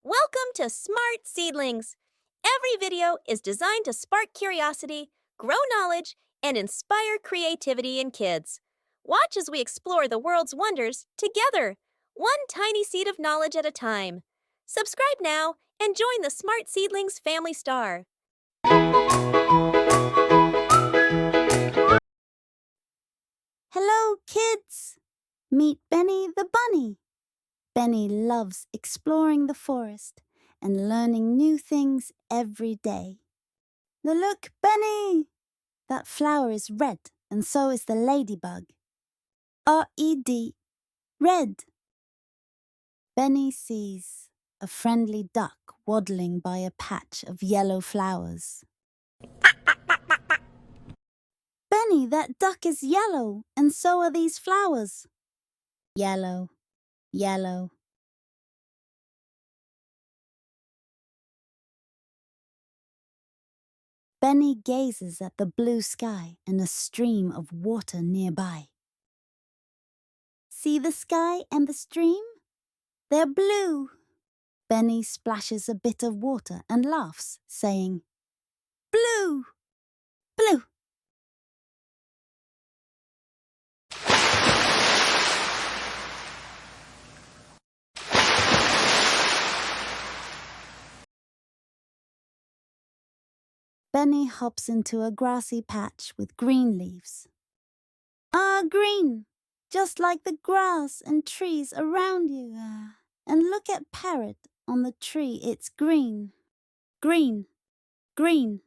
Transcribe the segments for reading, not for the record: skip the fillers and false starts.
Welcome to Smart Seedlings. Every video is designed to spark curiosity, grow knowledge, and inspire creativity in kids. Watch as we explore the world's wonders together, one tiny seed of knowledge at a time. Subscribe now and join the Smart Seedlings family star. Hello, kids! Meet Benny the bunny. Benny loves exploring the forest and learning new things every day. Now look, Benny! That flower is red, and so is the ladybug. R-E-D, red. Benny sees a friendly duck waddling by a patch of yellow flowers. Benny, that duck is yellow, and so are these flowers. Yellow, yellow. Benny gazes at the blue sky and a stream of water nearby. See the sky and the stream? They're blue. Benny splashes a bit of water and laughs, saying, "Blue! Blue!" Benny hops into a grassy patch with green leaves. Ah, green! Just like the grass and trees around you. And look at Parrot on the tree, it's green. Green, green.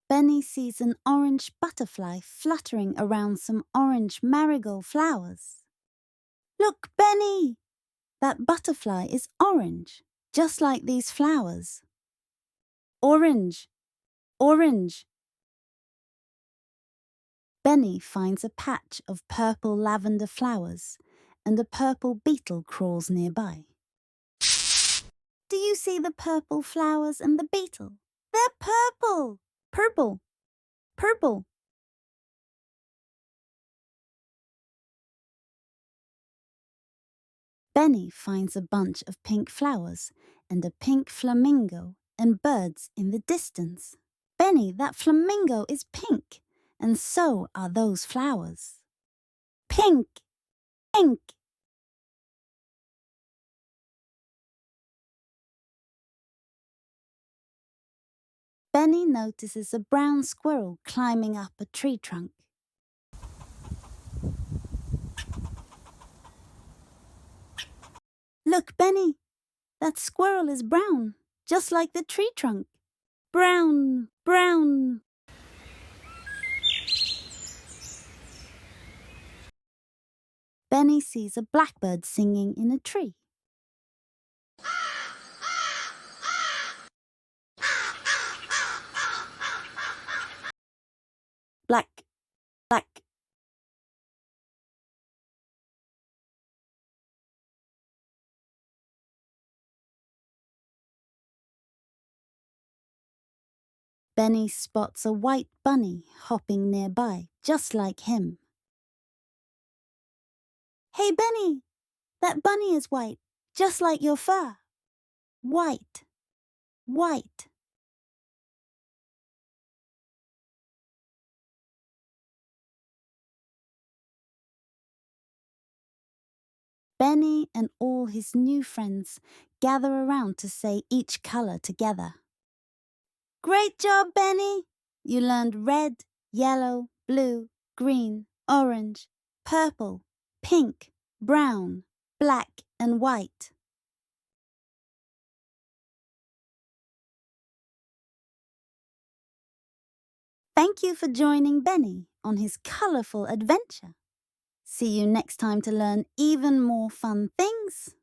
Benny sees an orange butterfly fluttering around some orange marigold flowers. Look, Benny! That butterfly is orange, just like these flowers. Orange, orange. Benny finds a patch of purple lavender flowers, and a purple beetle crawls nearby. Do you see the purple flowers and the beetle? They're purple! Purple! Purple! Benny finds a bunch of pink flowers and a pink flamingo and birds in the distance. Benny, that flamingo is pink, and so are those flowers. Pink! Pink! Benny notices a brown squirrel climbing up a tree trunk. Look, Benny! That squirrel is brown, just like the tree trunk. Brown, brown. Benny sees a blackbird singing in a tree. Black, black. Benny spots a white bunny hopping nearby, just like him. Hey, Benny! That bunny is white, just like your fur. White, white. Benny and all his new friends gather around to say each color together. Great job, Benny! You learned red, yellow, blue, green, orange, purple, pink, brown, black, and white. Thank you for joining Benny on his colorful adventure. See you next time to learn even more fun things.